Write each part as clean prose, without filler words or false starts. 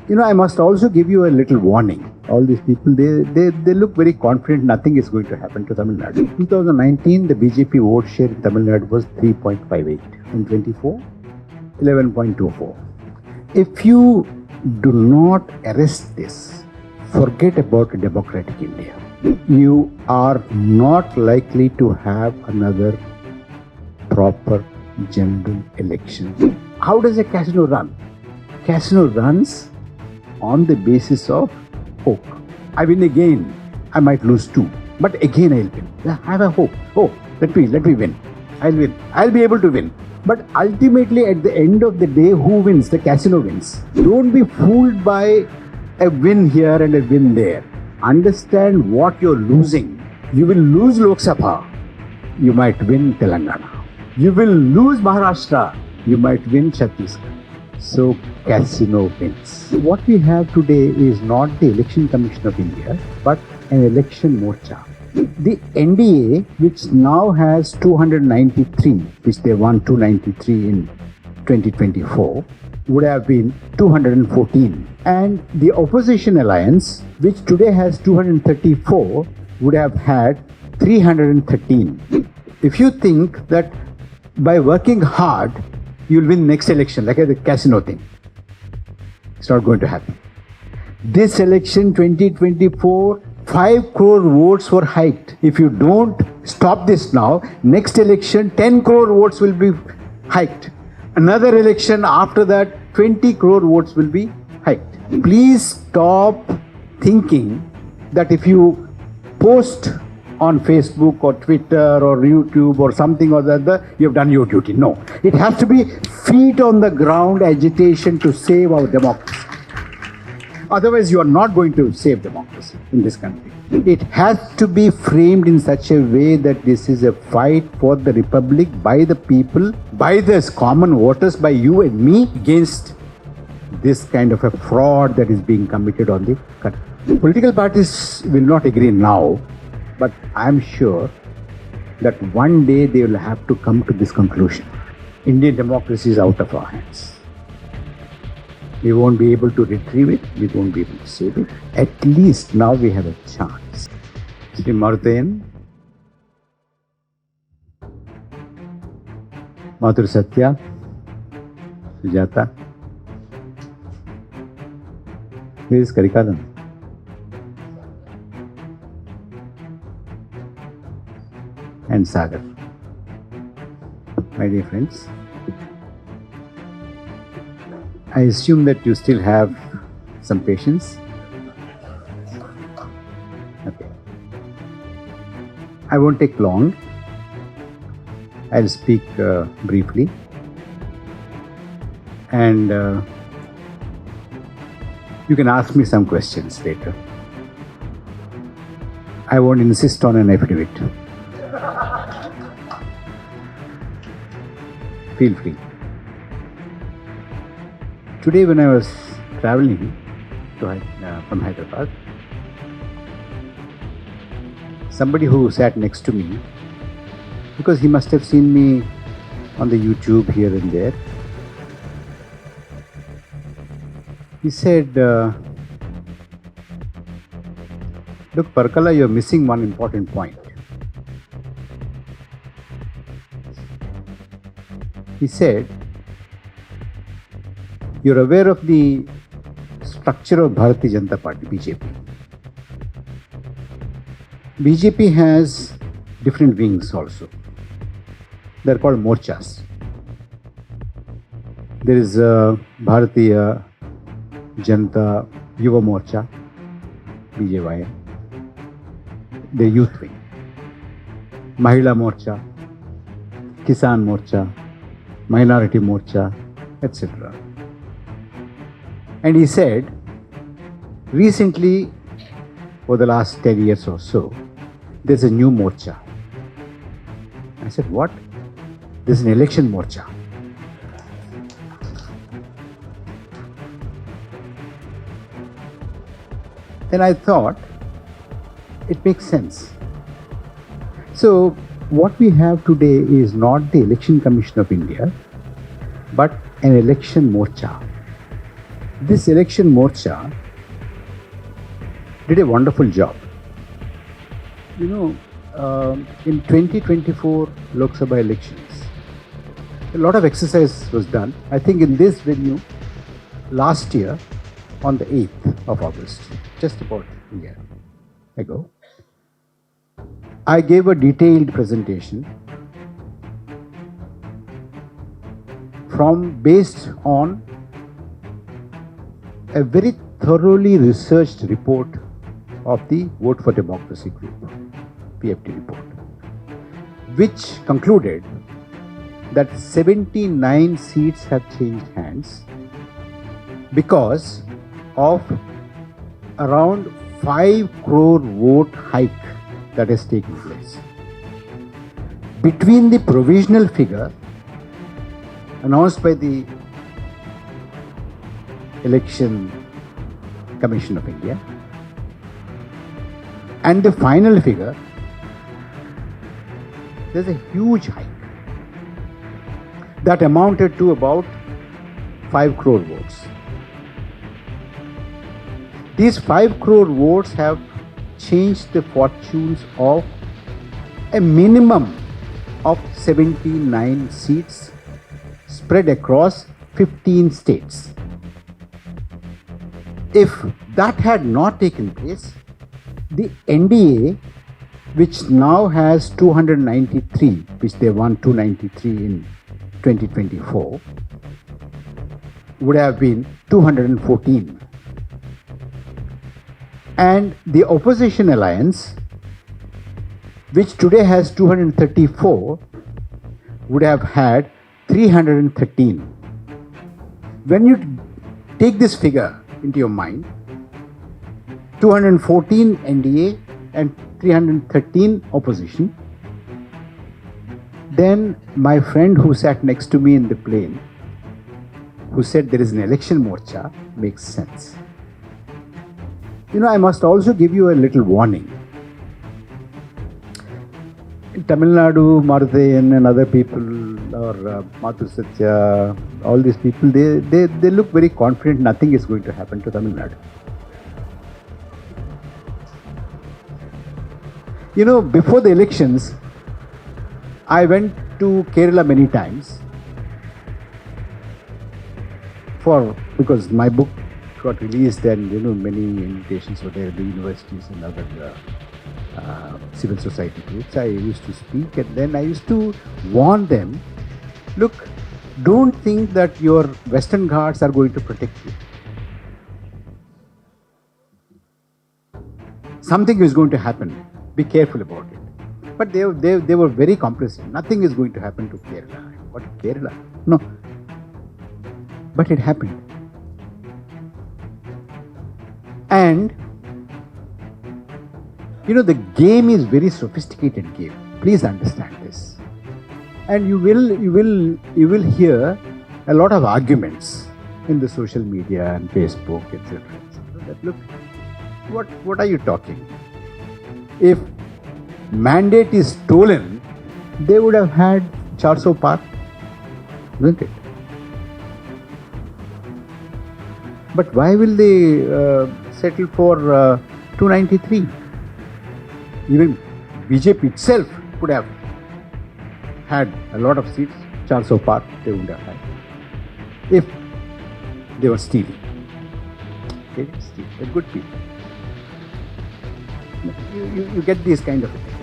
I must also give you a little warning. All these people, they look very confident nothing is going to happen to Tamil Nadu. In 2019, the BJP vote share in Tamil Nadu was 3.58. In 24, 11.24. If you do not arrest this, forget about a democratic India. You are not likely to have another proper general election. How does a casino run? Casino runs on the basis of hope. I win again, I might lose too, but again I'll win. I have a hope. Oh, let me win. I'll win. I'll be able to win. But ultimately, at the end of the day, who wins? The casino wins. Don't be fooled by a win here and a win there. Understand what you're losing. You will lose Lok Sabha. You might win Telangana. You will lose Maharashtra. You might win Chhattisgarh. So, casino wins. What we have today is not the Election Commission of India, but an election morcha. The NDA, which now has 293, which they won 293 in 2024, would have been 214. And the opposition alliance, which today has 234, would have had 313. If you think that by working hard, you'll win next election, like the casino thing, it's not going to happen. This election, 2024, 5 crore votes were hiked. If you don't stop this now, next election, 10 crore votes will be hiked. Another election after that, 20 crore votes will be hiked. Please stop thinking that if you post on Facebook or Twitter or YouTube or something or the other, you have done your duty. No. It has to be feet on the ground agitation to save our democracy. Otherwise, you are not going to save democracy in this country. It has to be framed in such a way that this is a fight for the republic by the people, by the common voters, by you and me, against this kind of a fraud that is being committed on the country. Political parties will not agree now, but I am sure that one day they will have to come to this conclusion. Indian democracy is out of our hands. We won't be able to retrieve it. We won't be able to save it. At least now we have a chance. Sri Marutayan, Mathur Satya, Sujata. Where is Karikalan? And Sagar. My dear friends, I assume that you still have some patience. Okay. I won't take long. I'll speak briefly. And you can ask me some questions later. I won't insist on an affidavit. Feel free. Today when I was traveling from Hyderabad, somebody who sat next to me, because he must have seen me on the YouTube here and there, he said, look, Parakala, you're missing one important point. He said, you're aware of the structure of Bharatiya Janata Party, BJP. BJP has different wings also. They're called morchas. There is Bharatiya Janata Yuva Morcha, BJY, the youth wing. Mahila Morcha, Kisan Morcha, Minority Morcha, etc. And he said, recently, for the last 10 years or so, there's a new morcha. I said, what? There's an election morcha. Then I thought, it makes sense. So, what we have today is not the Election Commission of India, but an election morcha. This election morcha did a wonderful job. You know, in 2024 Lok Sabha elections, a lot of exercise was done. I think in this venue last year on the 8th of August, just about a year ago, I gave a detailed presentation based on a very thoroughly researched report of the Vote for Democracy group, PFD report, which concluded that 79 seats have changed hands because of around 5 crore vote hike that has taken place. Between the provisional figure announced by the Election Commission of India and the final figure, there's a huge hike that amounted to about 5 crore votes. These 5 crore votes have changed the fortunes of a minimum of 79 seats spread across 15 states. If that had not taken place, the NDA, which now has 293, which they won 293 in 2024, would have been 214. And the opposition alliance, which today has 234, would have had 313. When you take this figure into your mind, 214 NDA and 313 opposition, then my friend who sat next to me in the plane, who said there is an election morcha, makes sense. You know, I must also give you a little warning. In Tamil Nadu, Marudayan and other people, or Mathu Satya, all these people, they look very confident nothing is going to happen to Tamil Nadu. You know, before the elections, I went to Kerala many times because my book got released and, you know, many invitations were there, the universities and other civil society groups. I used to speak and then I used to warn them, look, don't think that your Western Ghats are going to protect you. Something is going to happen. Be careful about it. But they were very comprehensive. Nothing is going to happen to Kerala. What, Kerala? No. But it happened. And you know, the game is very sophisticated game. Please understand this. And you will hear a lot of arguments in the social media and Facebook, etc. That look, what are you talking? If mandate is stolen, they would have had 400 par, isn't it? But why will they settle for 293? Even BJP itself could have had a lot of seats, 400 par they would have had, if they were stealing. They didn't steal, they're good people. You get this kind of a thing.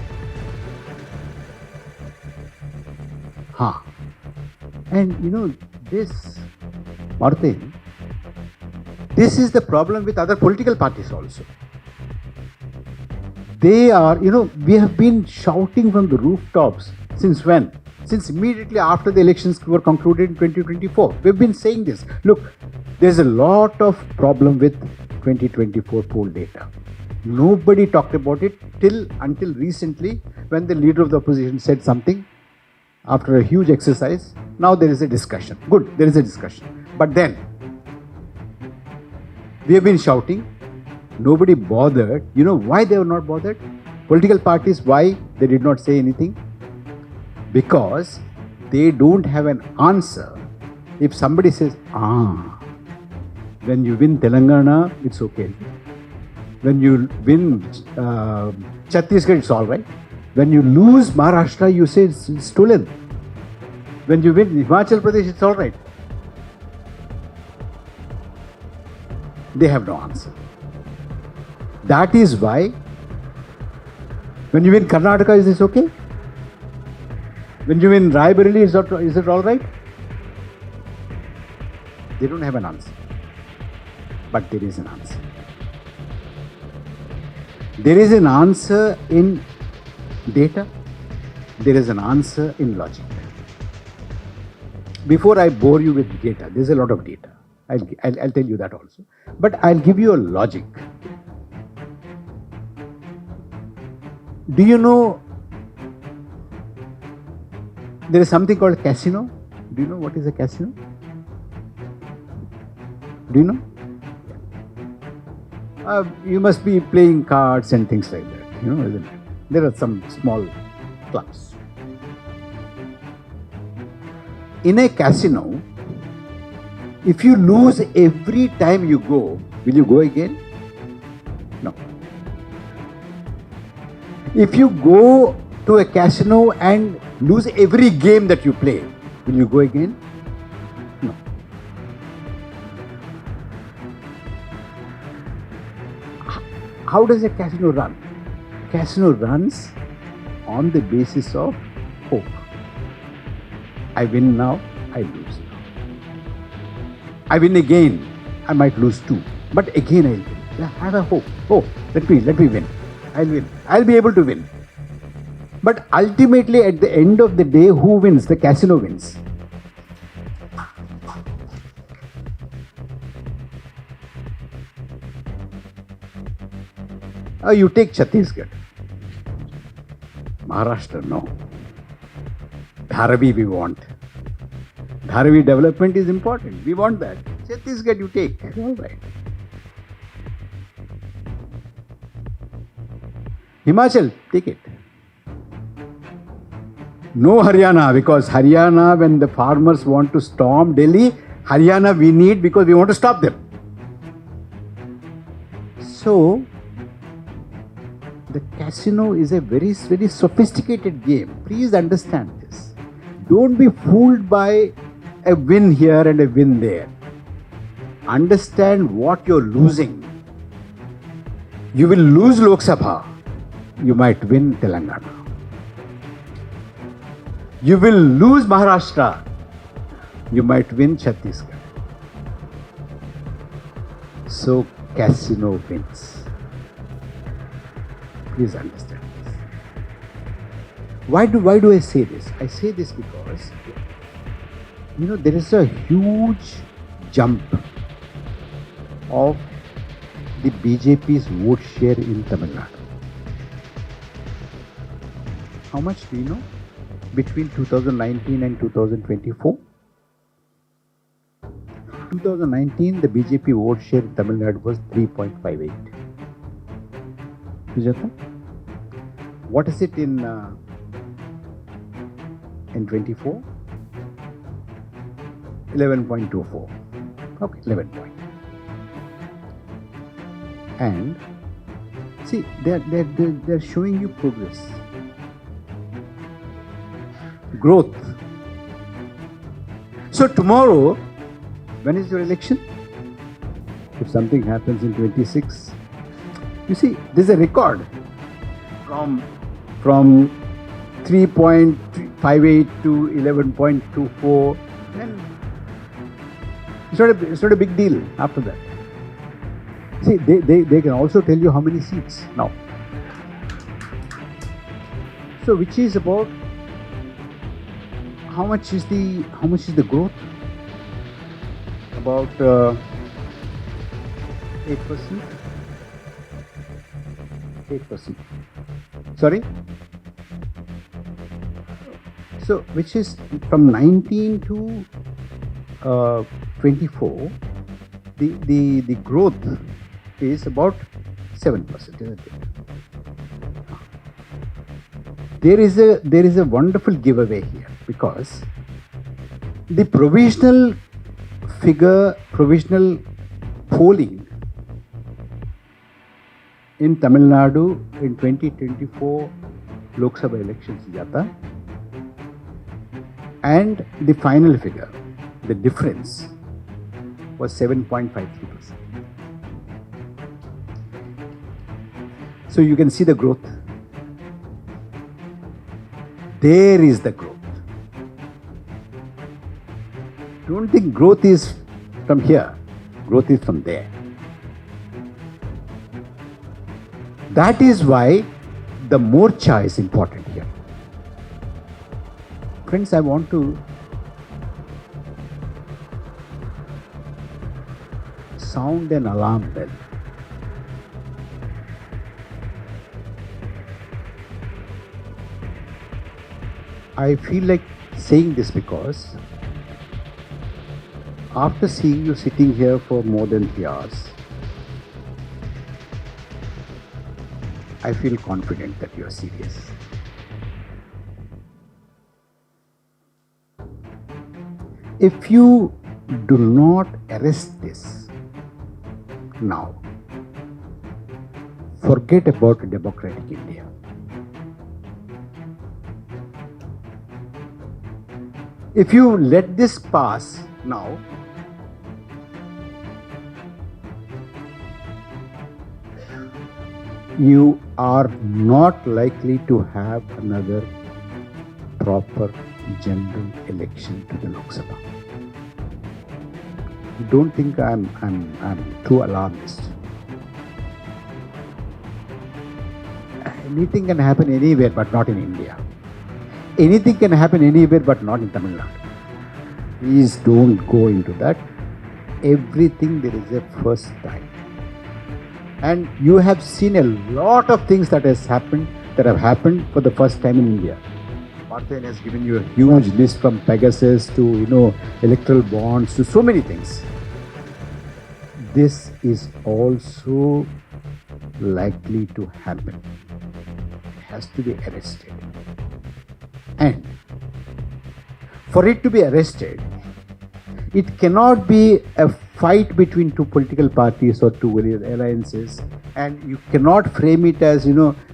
And you know, this, Martin, this is the problem with other political parties also. They are, you know, we have been shouting from the rooftops since when? Since immediately after the elections were concluded in 2024. We've been saying this. Look, there's a lot of problem with 2024 poll data. Nobody talked about it until recently, when the leader of the opposition said something after a huge exercise. Now there is a discussion. Good, there is a discussion. But then, we have been shouting. Nobody bothered. You know why they were not bothered? Political parties, why they did not say anything? Because they don't have an answer. If somebody says, When you win Telangana, it's okay. When you win Chhattisgarh, it's all right. When you lose Maharashtra, you say it's stolen. When you win Himachal Pradesh, it's all right. They have no answer. That is why when you win Karnataka, is this okay? When you win Raebareli, is it all right? They don't have an answer. But there is an answer. There is an answer in data. There is an answer in logic. Before I bore you with data, there's a lot of data. I'll tell you that also. But I'll give you a logic. Do you know there is something called casino? Do you know what is a casino? Do you know? You must be playing cards and things like that. You know, isn't it? There are some small clubs. In a casino, if you lose every time you go, will you go again? No. If you go to a casino and lose every game that you play, will you go again? No. How does a casino run? Casino runs on the basis of hope. I win now, I lose now. I win again, I might lose too. But again I will win. I have a hope. Oh, let me win. I'll win. I'll be able to win. But ultimately at the end of the day, who wins? The casino wins. You take Chhattisgarh. Maharashtra, no. Dharavi we want. Dharavi development is important. We want that. Chhattisgarh you take. All right. Himachal, take it. No Haryana, because Haryana, when the farmers want to storm Delhi, Haryana we need because we want to stop them. So, the casino is a very, very sophisticated game. Please understand this. Don't be fooled by a win here and a win there. Understand what you're losing. You will lose Lok Sabha. You might win Telangana. You will lose Maharashtra. You might win Chhattisgarh. So casino wins. Please understand this. Why do I say this? I say this because, there is a huge jump of the BJP's vote share in Tamil Nadu. How much do you know? Between 2019 and 2024? 2019, the BJP vote share in Tamil Nadu was 3.58. What is it in 24? 11.24. Okay, 11 point. And see, they're showing you progress, growth. So tomorrow, when is your election? If something happens in 26, you see, there's a record from 3.58 to 11.24, and it's not a big deal after that. See, they can also tell you how many seats now. So, which is about how much is the growth? About 8%. 8%. Sorry? So, which is from 19 to 24, the growth is about 7%, isn't it? There is a wonderful giveaway here, because the provisional polling in Tamil Nadu in 2024 Lok Sabha elections किया था, and the final figure, the difference was 7.53%. So you can see the growth. There is the growth. Don't think growth is from here. Growth is from there. That is why the morcha is important here. Friends, I want to sound an alarm bell. I feel like saying this because after seeing you sitting here for more than 3 hours, I feel confident that you are serious. If you do not arrest this now, forget about a democratic India. If you let this pass now, you are not likely to have another proper general election to the Lok Sabha. Don't think I'm too alarmist. Anything can happen anywhere but not in India. Anything can happen anywhere but not in Tamil Nadu. Please don't go into that. Everything there is a first time. And you have seen a lot of things that have happened for the first time in India. Parthen has given you a huge list from Pegasus to electoral bonds to so many things. This is also likely to happen. It has to be arrested. And for it to be arrested, it cannot be a fight between two political parties or two alliances, and you cannot frame it as,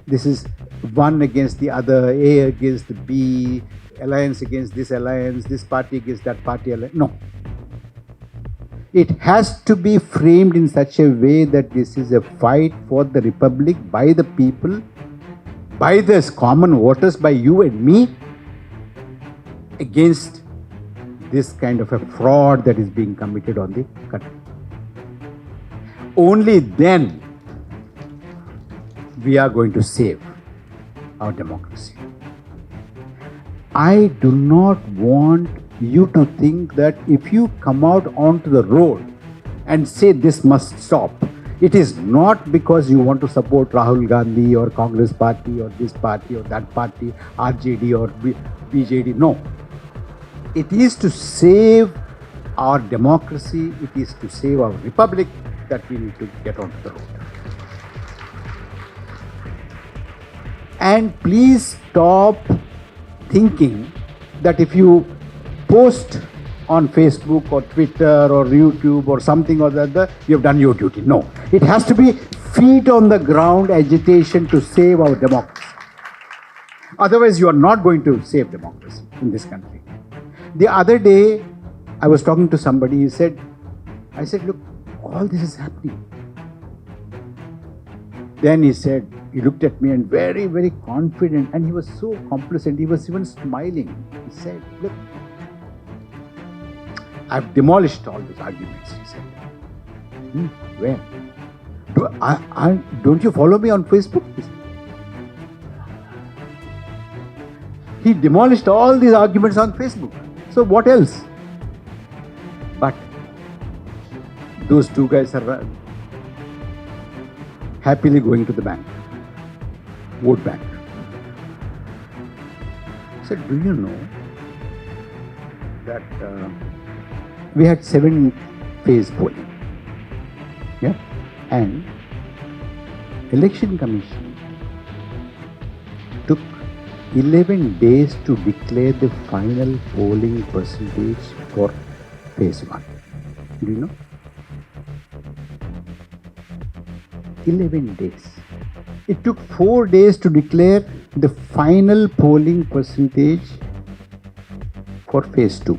this is one against the other, A against the B, alliance against this alliance, this party against that party. No. It has to be framed in such a way that this is a fight for the republic by the people, by the common voters, by you and me, against this kind of a fraud that is being committed on the country. Only then we are going to save our democracy. I do not want you to think that if you come out onto the road and say this must stop, it is not because you want to support Rahul Gandhi or Congress party or this party or that party, RJD or BJD. No. It is to save our democracy, it is to save our republic that we need to get onto the road. And please stop thinking that if you post on Facebook or Twitter or YouTube or something or the other, you have done your duty. No. It has to be feet on the ground agitation to save our democracy. Otherwise, you are not going to save democracy in this country. The other day, I was talking to somebody, I said, look, all this is happening. Then he looked at me and very, very confident, and he was so complacent, he was even smiling. He said, look, I've demolished all those arguments, he said. Where? Don't you follow me on Facebook? He demolished all these arguments on Facebook. So what else? But those two guys are happily going to the bank, vote bank. I said, do you know that we had 7-phase polling? Yeah, and Election Commission took 11 days to declare the final polling percentage for phase 1. Do you know? 11 days. It took 4 days to declare the final polling percentage for phase 2.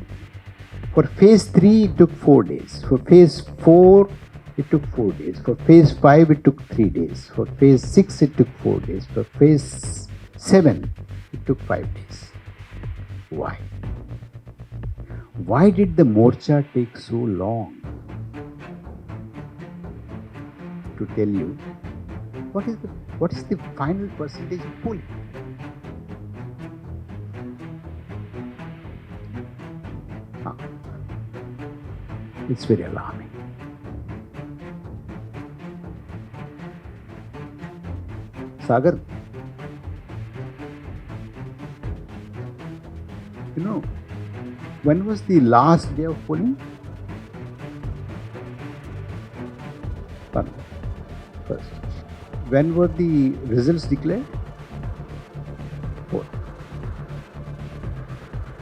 For phase 3, it took 4 days. For phase 4, it took 4 days. For phase 5, it took 3 days. For phase 6, it took 4 days. For phase 7, it took 5 days. Why? Why did the Morcha take so long to tell you what is the final percentage polling? It's very alarming. Sagar, you know, when was the last day of polling? First. When were the results declared? 4th.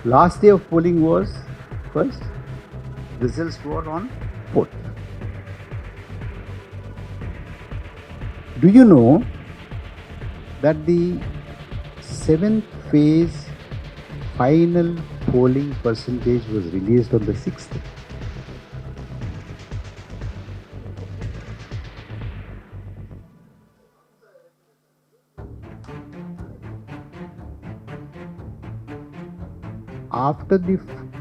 Last day of polling was 1st. Results were on 4th. Do you know that the 7th phase final polling percentage was released on the 6th? After the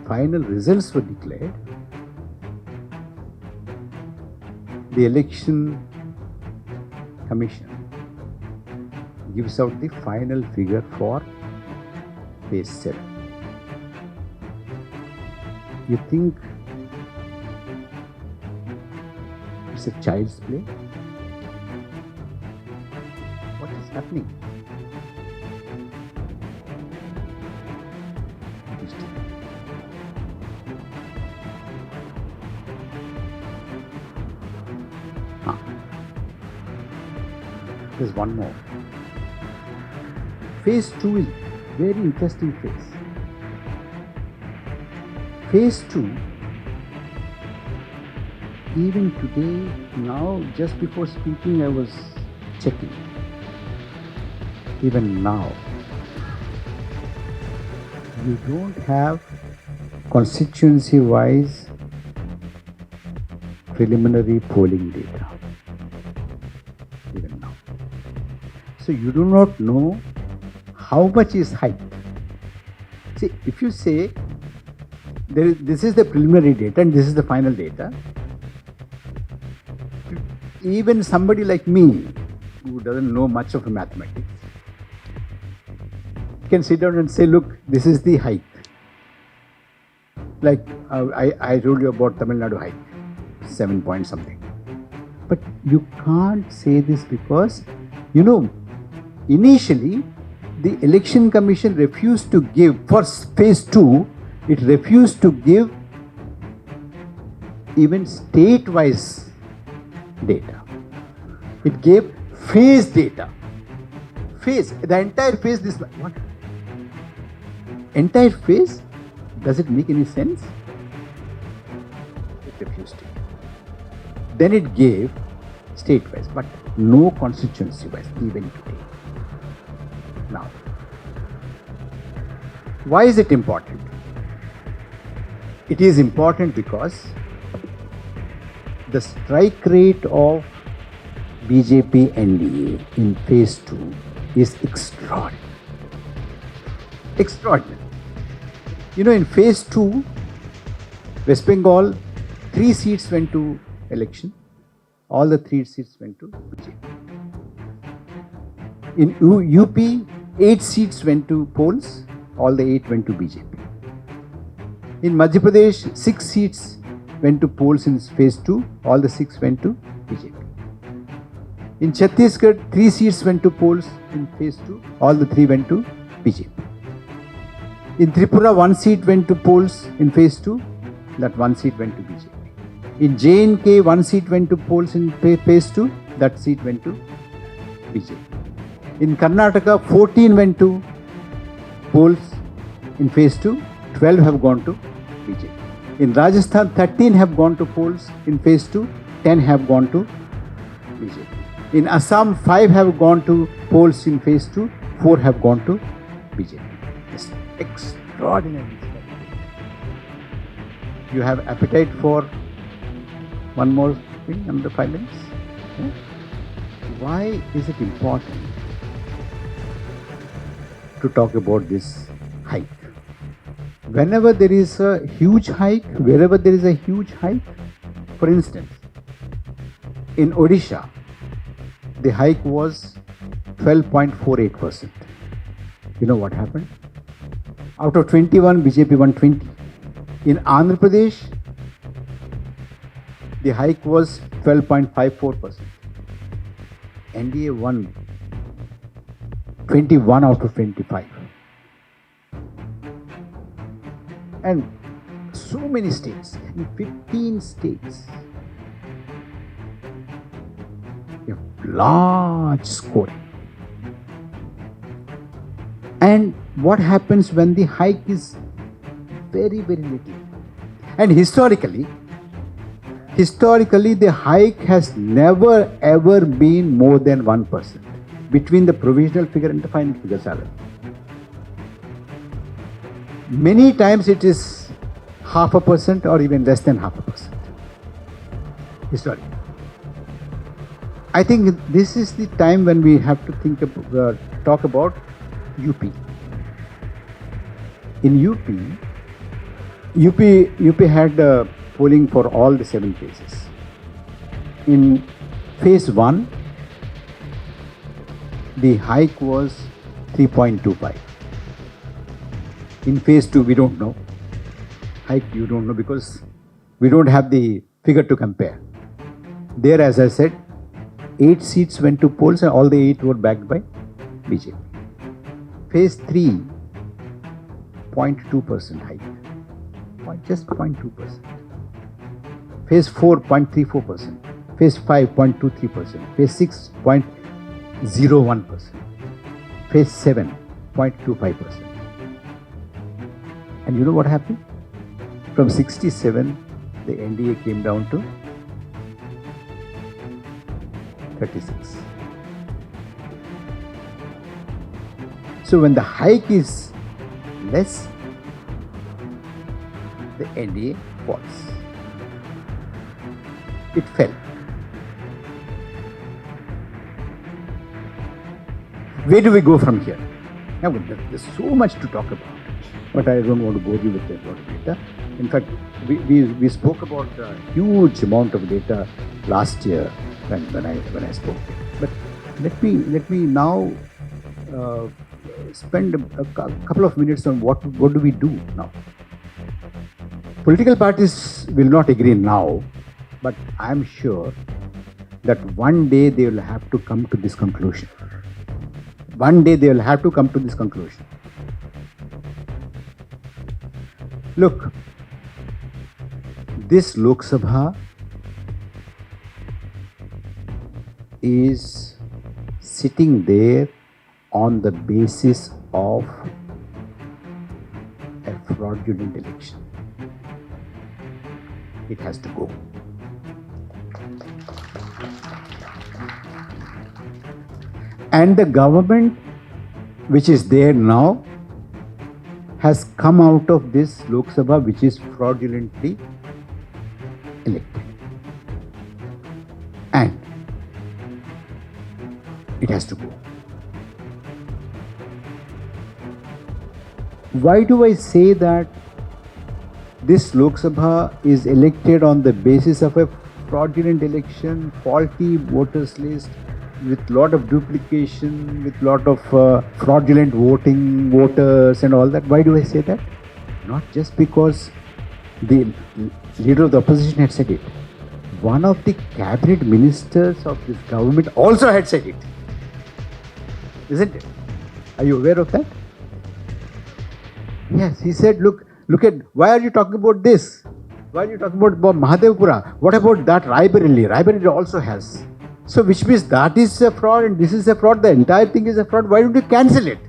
final results were declared, the election commission gives out the final figure for phase 7. You think it's a child's play? What is happening? There's one more. Phase 2 is very interesting phase. Phase 2, even today, now, just before speaking, I was checking. Even now, you don't have constituency-wise preliminary polling data. Even now. So you do not know how much is height. See, if you say this is the preliminary data and this is the final data, even somebody like me who doesn't know much of mathematics can sit down and say, look, this is the height. Like I told you about Tamil Nadu height, 7 point something. But you can't say this because, you know, initially the election commission refused to give, for phase 2, it refused to give even state-wise data. It gave phase data. Phase, the entire phase, this one. What? Entire phase? Does it make any sense? It refused it. Then it gave state-wise, but no constituency-wise, even today. Now, why is it important? It is important because the strike rate of BJP NDA in phase 2 is extraordinary. Extraordinary. You know, in phase 2, West Bengal, 3 seats went to election. All the 3 seats went to BJP. In UP, 8 seats went to polls. All the 8 went to BJP. In Madhya Pradesh, 6 seats went to polls in phase 2. All the 6 went to BJP. In Chhattisgarh, 3 seats went to polls in phase 2. All the 3 went to BJP. In Tripura, 1 seat went to polls in phase 2. That 1 seat went to BJP. In J&K, 1 seat went to polls in phase 2. That seat went to BJP. In Karnataka, 14 went to polls in phase 2. 12 have gone to BJP. In Rajasthan, 13 have gone to polls in phase 2. 10 have gone to BJP. In Assam, 5 have gone to polls in phase 2, 4 have gone to BJP. It's extraordinary. You have appetite for one more thing under 5 minutes? Yeah? Why is it important to talk about this hike? Whenever there is a huge hike, wherever there is a huge hike, for instance, in Odisha, the hike was 12.48%. You know what happened? Out of 21, BJP won 20. In Andhra Pradesh, the hike was 12.54%. NDA won 21 out of 25. And so many states, in 15 states, you have large scoring. And what happens when the hike is very, very little? And historically, the hike has never ever been more than 1% between the provisional figure and the final figure salary. Many times it is 0.5% or even less than 0.5%. Historically. I think this is the time when we have to talk about UP. In UP had polling for all the 7 phases. In phase 1, the hike was 3.25. In phase 2, we don't know. Hike, you don't know because we don't have the figure to compare. There, as I said, 8 seats went to polls and all the 8 were backed by BJP. Phase 3, 0.2% hike. Just 0.2%. Phase 4, 0.34%. Phase 5, 0.23%. Phase 6, 0.01%. Phase 7, 0.25%. And you know what happened? From 67, the NDA came down to 36. So when the hike is less, the NDA falls. It fell. Where do we go from here? Now, there's so much to talk about, but I don't want to bore you with a lot of data. In fact, we spoke about a huge amount of data last year when I spoke. But let me now spend a couple of minutes on what do we do now. Political parties will not agree now, but I'm sure that one day they will have to come to this conclusion. One day they will have to come to this conclusion. Look, this Lok Sabha is sitting there on the basis of a fraudulent election. It has to go. And the government which is there now has come out of this Lok Sabha which is fraudulently elected. And it has to go. Why do I say that this Lok Sabha is elected on the basis of a fraudulent election, faulty voters list, with lot of duplication, with lot of fraudulent voters and all that? Why do I say that? Not just because the leader of the opposition had said it. One of the cabinet ministers of this government also had said it. Isn't it? Are you aware of that? Yes, he said, look at, why are you talking about this? Why are you talking about Mahadevpura? What about that Raebareli? Raebareli also has. So which means that is a fraud and this is a fraud, the entire thing is a fraud. Why don't you cancel it?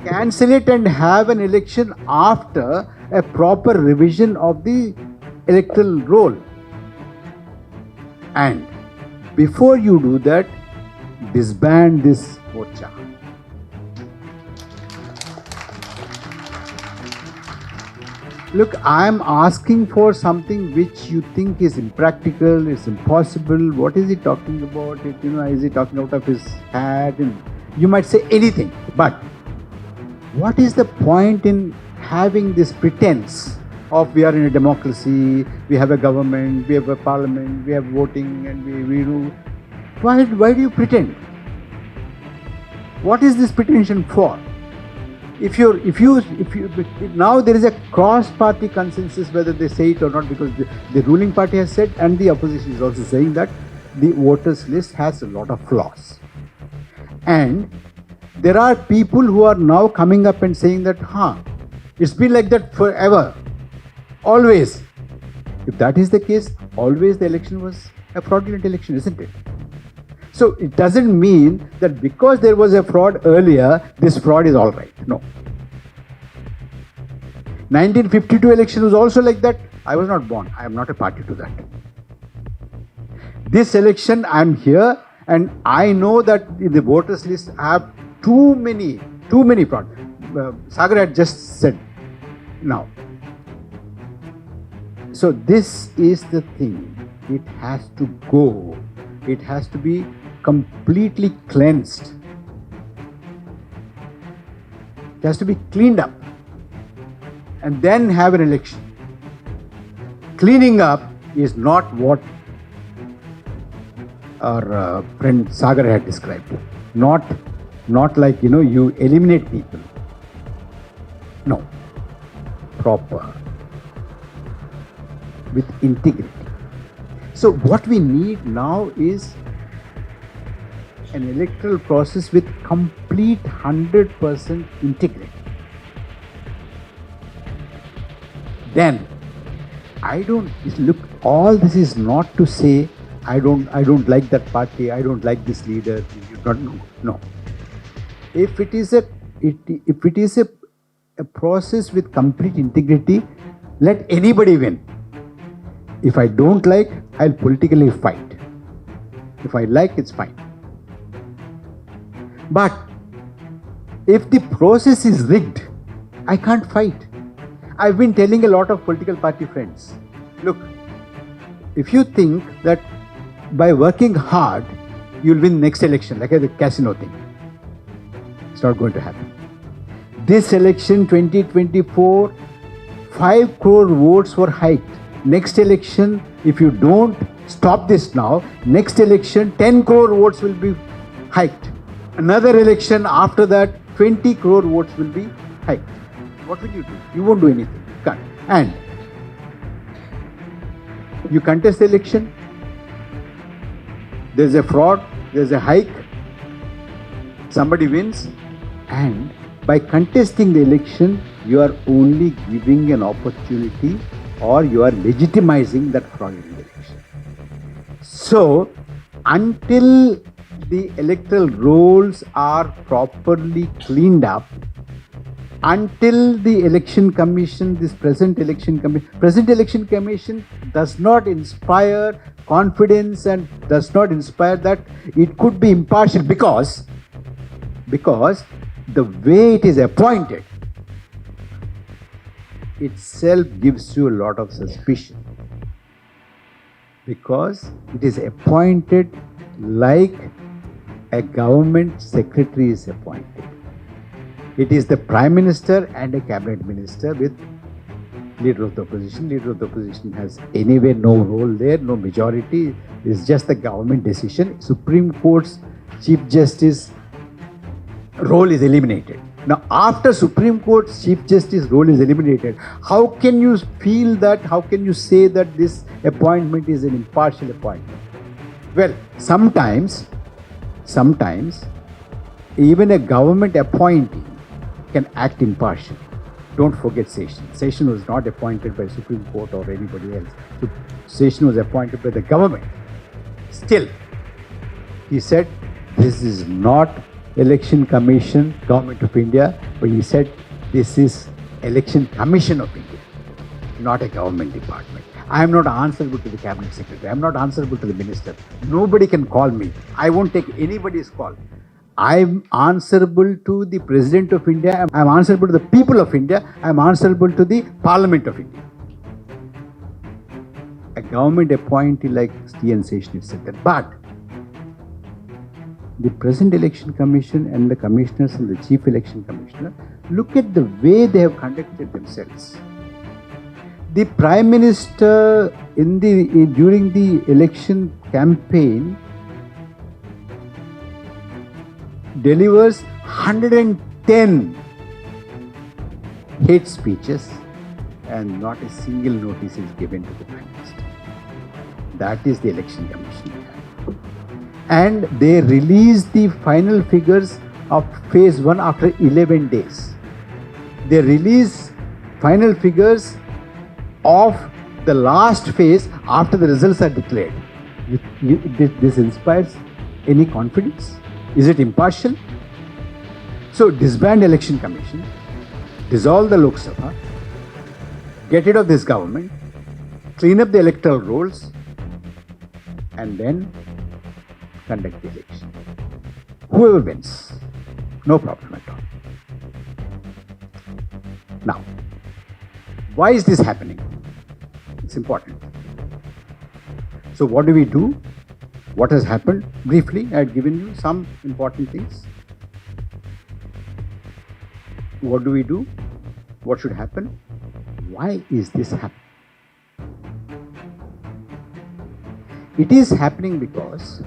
Cancel it and have an election after a proper revision of the electoral roll. And before you do that, disband this morcha. Look, I am asking for something which you think is impractical, is impossible. What is he talking about? Is he talking out of his hat? And you might say anything. But what is the point in having this pretense of we are in a democracy, we have a government, we have a parliament, we have voting, and we do. Why do you pretend? What is this pretension for? If you now there is a cross-party consensus whether they say it or not, because the ruling party has said and the opposition is also saying that the voters list has a lot of flaws. And there are people who are now coming up and saying that, it's been like that forever, always. If that is the case, always the election was a fraudulent election, isn't it? So it doesn't mean that because there was a fraud earlier, this fraud is all right. No. 1952 election was also like that. I was not born. I am not a party to that. This election, I am here, and I know that in the voters list I have too many fraud. Sagar had just said now. So this is the thing. It has to go. It has to be completely cleansed. It has to be cleaned up. And then have an election. Cleaning up is not what our friend Sagar had described. Not like, you eliminate people. No. Proper. With integrity. So what we need now is an electoral process with complete 100% integrity. Then, all this is not to say, I don't like that party, I don't like this leader. No. If it is a process with complete integrity, let anybody win. If I don't like, I'll politically fight. If I like, it's fine. But if the process is rigged, I can't fight. I've been telling a lot of political party friends, look, if you think that by working hard, you'll win next election, like the casino thing, it's not going to happen. This election, 2024, 5 crore votes were hiked. Next election, if you don't stop this now, next election, 10 crore votes will be hiked. Another election after that, 20 crore votes will be hiked. What will you do? You won't do anything. You can't. And you contest the election, there's a fraud, there's a hike, somebody wins, and by contesting the election, you are only giving an opportunity or you are legitimizing that fraudulent election. So, until the electoral rolls are properly cleaned up, until the election commission, this present election commission does not inspire confidence and does not inspire that it could be impartial because the way it is appointed itself gives you a lot of suspicion, because it is appointed like a government secretary is appointed. It is the Prime Minister and a Cabinet Minister with Leader of the Opposition. Leader of the Opposition has anyway no role there, no majority. It's just the government decision. Supreme Court's Chief Justice role is eliminated. Now, after Supreme Court's Chief Justice role is eliminated, how can you feel that, how can you say that this appointment is an impartial appointment? Well, sometimes, even a government appointee can act impartially. Don't forget Session. Session was not appointed by Supreme Court or anybody else. Session was appointed by the government. Still, he said, this is not Election Commission, Government of India, but he said, this is Election Commission of India, not a government department. I am not answerable to the cabinet secretary. I am not answerable to the minister. Nobody can call me. I won't take anybody's call. I am answerable to the President of India. I am answerable to the people of India. I am answerable to the Parliament of India. A government appointee like T.N. Seshan said that. But the present election commission and the commissioners and the chief election commissioner, look at the way they have conducted themselves. The Prime Minister during the election campaign delivers 110 hate speeches and not a single notice is given to the Prime Minister. That is the election commission. And they release the final figures of phase 1 after 11 days. They release final figures of the last phase after the results are declared. This inspires any confidence? Is it impartial? So disband election commission, dissolve the Lok Sabha, get rid of this government, clean up the electoral rolls, and then conduct the election. Whoever wins, no problem at all. Now, why is this happening? It's important. So what do we do? What has happened? Briefly, I had given you some important things. What do we do? What should happen? Why is this happening? It is happening because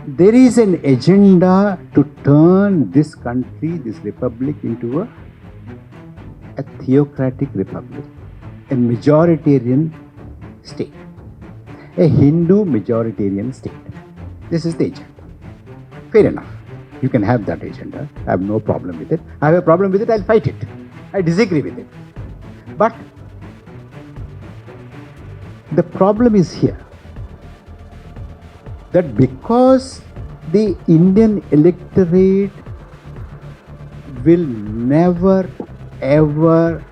there is an agenda to turn this country, this republic, into a theocratic republic, a majoritarian state, a Hindu majoritarian state. This is the agenda. Fair enough. You can have that agenda. I have no problem with it. I have a problem with it, I'll fight it. I disagree with it. But the problem is here, that because the Indian electorate will never ever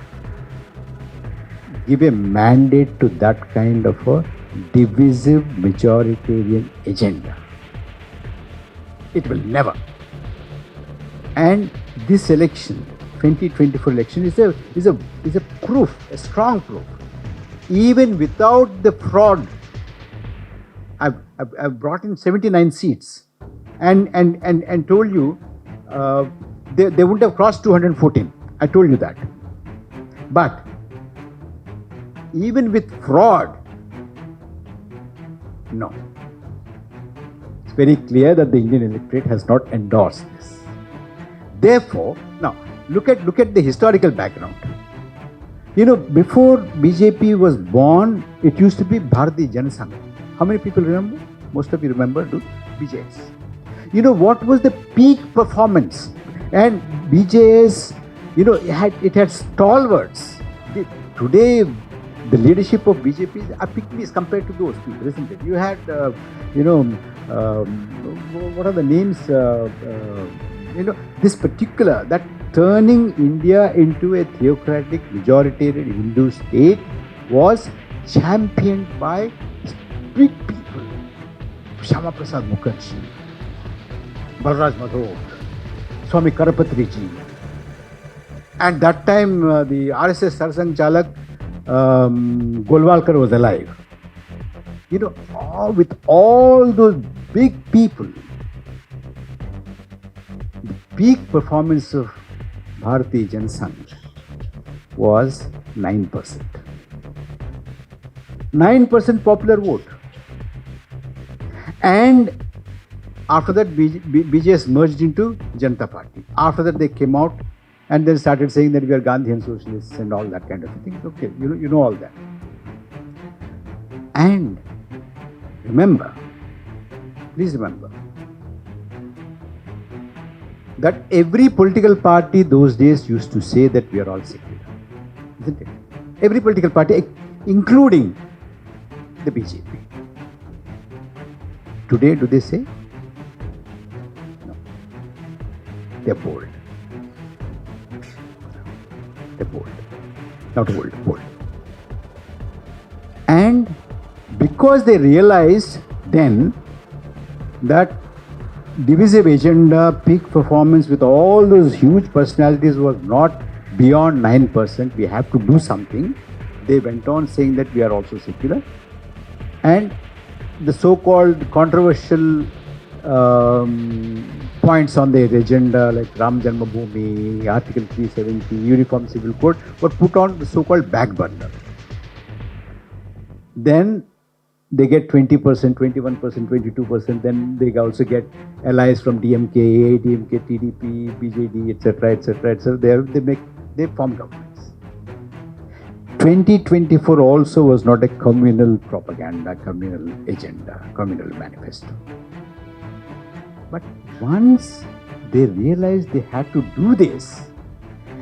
give a mandate to that kind of a divisive majoritarian agenda. It will never. And this election, 2024 election, is a proof, a strong proof. Even without the fraud, I've brought in 79 seats and told you they wouldn't have crossed 214. I told you that. But even with fraud, no. It's very clear that the Indian electorate has not endorsed this. Therefore, now look at the historical background. You know, before BJP was born, it used to be Bharatiya Jana Sangh. How many people remember? Most of you remember, do? BJS. You know, what was the peak performance? And BJS, you know, it had stalwarts. Today, the leadership of BJP are pygmies compared to those people, isn't it? You had, what are the names? This particular, that turning India into a theocratic, majoritarian Hindu state was championed by big people. Shyama Prasad Mukherjee, Balraj Madhov, Swami Karapatri ji. And that time, the RSS Sarsang Chalak, Golwalkar was alive. You know, with all those big people, the peak performance of Bharatiya Jana Sangh was 9%. 9% popular vote. And after that, BJS merged into Janata Party. After that, they came out and then started saying that we are Gandhian socialists and all that kind of thing. Okay, you know all that. And remember, please remember, that every political party those days used to say that we are all secular. Isn't it? Every political party, including the BJP. Today, do they say? No. They're bold. They're bold. Not bold, bold. because they realized then that divisive agenda, peak performance with all those huge personalities was not beyond 9%. We have to do something. They went on saying that we are also secular. And the so-called controversial points on their agenda like Ram Janmabhoomi, Article 370, Uniform Civil Code were put on the so-called back burner. Then they get 20%, 21%, 22%. Then they also get allies from DMK, AIDMK, TDP, BJD, etc., etc., etc. They form governments. 2024 also was not a communal propaganda, communal agenda, communal manifesto. But once they realized they had to do this,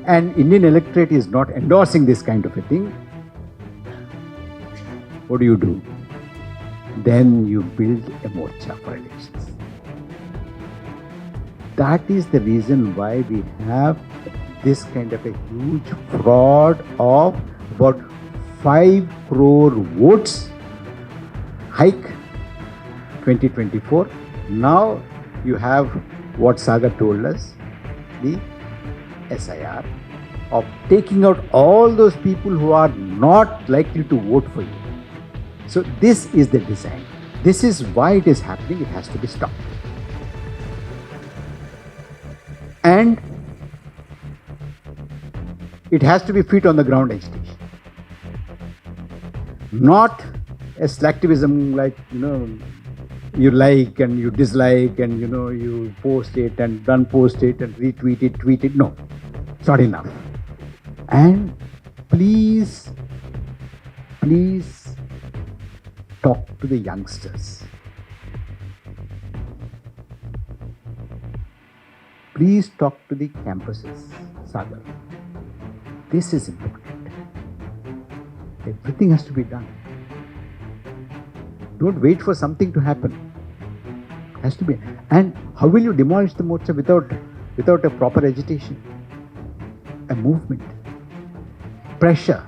and Indian electorate is not endorsing this kind of a thing, what do? Then you build a morcha for elections. That is the reason why we have this kind of a huge fraud of about 5 crore votes hike 2024. Now you have what Sagar told us, the SIR of taking out all those people who are not likely to vote for you. So this is the design. This is why it is happening. It has to be stopped. And it has to be feet on the ground agitation. Not a slacktivism like, you like and you dislike and, you post it and unpost it and retweet it, tweet it. No, it's not enough. And please talk to the youngsters. Please talk to the campuses, Sagar. This is important. Everything has to be done. Don't wait for something to happen. It has to be. And how will you demolish the morcha without a proper agitation? A movement. Pressure.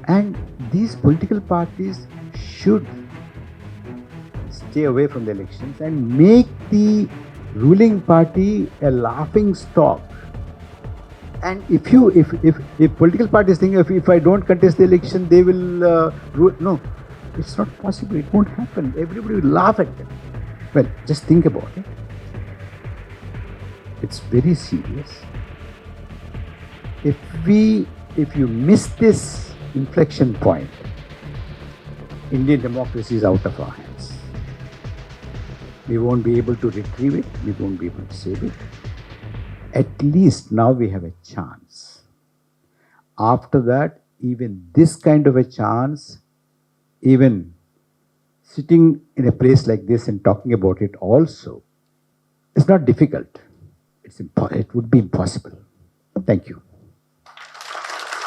And these political parties should stay away from the elections and make the ruling party a laughing stock. And if political parties think if I don't contest the election, they will rule. No, it's not possible. It won't happen. Everybody will laugh at them. Well, just think about it. It's very serious. If you miss this inflection point, Indian democracy is out of our hands. We won't be able to retrieve it. We won't be able to save it. At least now we have a chance. After that, even this kind of a chance, even sitting in a place like this and talking about it also, is not difficult. It would be impossible. Thank you.